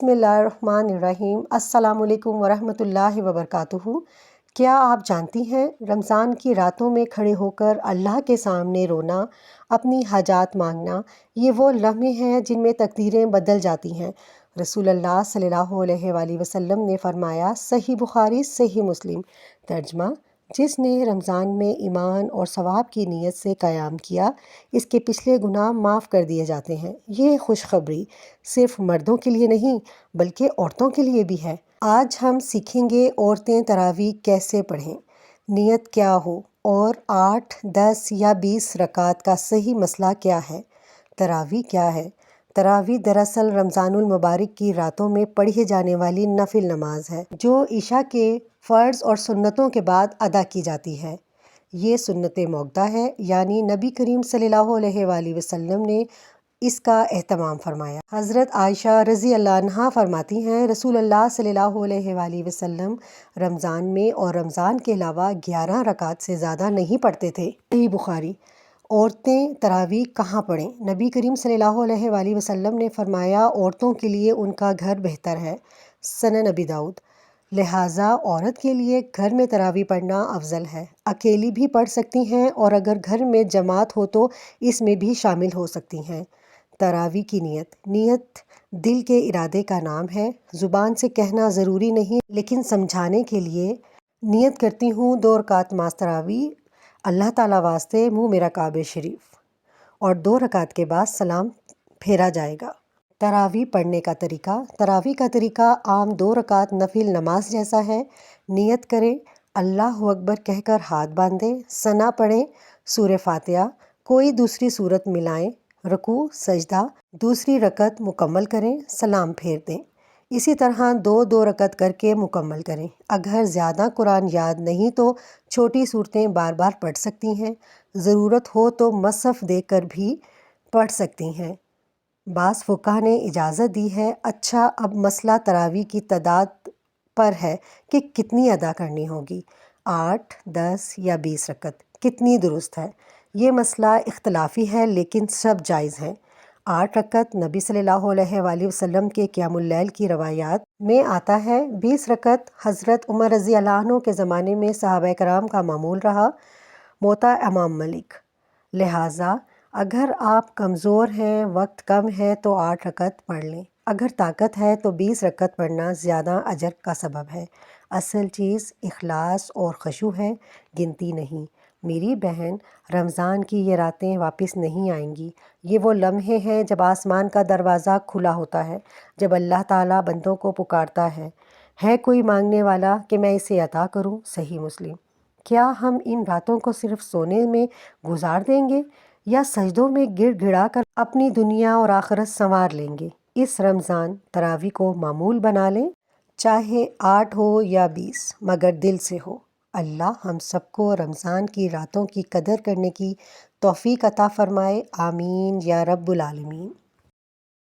بسم اللہ الرحمن الرحیم۔ السلام علیکم ورحمۃ اللہ وبرکاتہ۔ کیا آپ جانتی ہیں رمضان کی راتوں میں کھڑے ہو کر اللہ کے سامنے رونا، اپنی حاجات مانگنا، یہ وہ لمحے ہیں جن میں تقدیریں بدل جاتی ہیں۔ رسول اللہ صلی اللہ علیہ وآلہ وسلم نے فرمایا، صحیح بخاری صحیح مسلم۔ ترجمہ: جس نے رمضان میں ایمان اور ثواب کی نیت سے قیام کیا، اس کے پچھلے گناہ معاف کر دیے جاتے ہیں۔ یہ خوشخبری صرف مردوں کے لیے نہیں بلکہ عورتوں کے لیے بھی ہے۔ آج ہم سیکھیں گے عورتیں تراویح کیسے پڑھیں، نیت کیا ہو اور 8، 10 یا 20 رکعت کا صحیح مسئلہ کیا ہے۔ تراویح کیا ہے؟ تراویح دراصل رمضان المبارک کی راتوں میں پڑھی جانے والی نفل نماز ہے، جو عشاء کے فرض اور سنتوں کے بعد ادا کی جاتی ہے۔ یہ سنت موقدہ ہے، یعنی نبی کریم صلی اللہ علیہ وآلہ وسلم نے اس کا اہتمام فرمایا۔ حضرت عائشہ رضی اللہ عنہا فرماتی ہیں، رسول اللہ صلی اللہ علیہ وآلہ وسلم رمضان میں اور رمضان کے علاوہ 11 رکعت سے زیادہ نہیں پڑھتے تھے۔ صحیح بخاری۔ عورتیں تراویح کہاں پڑھیں؟ نبی کریم صلی اللہ علیہ وآلہ وسلم نے فرمایا، عورتوں کے لیے ان کا گھر بہتر ہے۔ سنن ابی داؤد۔ لہٰذا عورت کے لیے گھر میں تراویح پڑھنا افضل ہے۔ اکیلی بھی پڑھ سکتی ہیں اور اگر گھر میں جماعت ہو تو اس میں بھی شامل ہو سکتی ہیں۔ تراویح کی نیت۔ نیت دل کے ارادے کا نام ہے، زبان سے کہنا ضروری نہیں، لیکن سمجھانے کے لیے نیت کرتی ہوں 2 رکعت نماز تراویح اللہ تعالیٰ واسطے، منہ میرا کعبہ شریف، اور 2 رکعت کے بعد سلام پھیرا جائے گا۔ تراویح پڑھنے کا طریقہ۔ تراویح کا طریقہ عام 2 رکعت نفل نماز جیسا ہے۔ نیت کریں، اللہ اکبر کہہ کر ہاتھ باندھیں، ثنا پڑھیں، سورہ فاتحہ، کوئی دوسری سورت ملائیں، رکوع سجدہ، دوسری رکعت مکمل کریں، سلام پھیر دیں۔ اسی طرح 2 رکعت کر کے مکمل کریں۔ اگر زیادہ قرآن یاد نہیں تو چھوٹی صورتیں بار بار پڑھ سکتی ہیں، ضرورت ہو تو مصحف دیکھ کر بھی پڑھ سکتی ہیں۔ بعض فقہا نے اجازت دی ہے۔ اچھا، اب مسئلہ تراویح کی تعداد پر ہے کہ کتنی ادا کرنی ہوگی، 8، 10 یا 20 رکعت، کتنی درست ہے؟ یہ مسئلہ اختلافی ہے لیکن سب جائز ہیں۔ 8 رکعت نبی صلی اللہ علیہ وآلہ وسلم کے قیام اللیل کی روایات میں آتا ہے۔ 20 رکعت حضرت عمر رضی اللہ عنہ کے زمانے میں صحابہ کرام کا معمول رہا۔ موطا امام مالک۔ لہٰذا اگر آپ کمزور ہیں، وقت کم ہے تو 8 رکعت پڑھ لیں، اگر طاقت ہے تو 20 رکعت پڑھنا زیادہ اجر کا سبب ہے۔ اصل چیز اخلاص اور خشوع ہے، گنتی نہیں۔ میری بہن، رمضان کی یہ راتیں واپس نہیں آئیں گی۔ یہ وہ لمحے ہیں جب آسمان کا دروازہ کھلا ہوتا ہے، جب اللہ تعالیٰ بندوں کو پکارتا ہے کوئی مانگنے والا کہ میں اسے عطا کروں؟ صحیح مسلم۔ کیا ہم ان راتوں کو صرف سونے میں گزار دیں گے یا سجدوں میں گڑ گڑا کر اپنی دنیا اور آخرت سنوار لیں گے؟ اس رمضان تراویح کو معمول بنا لیں، چاہے 8 ہو یا 20، مگر دل سے ہو۔ اللہ ہم سب کو رمضان کی راتوں کی قدر کرنے کی توفیق عطا فرمائے، آمین یا رب العالمین۔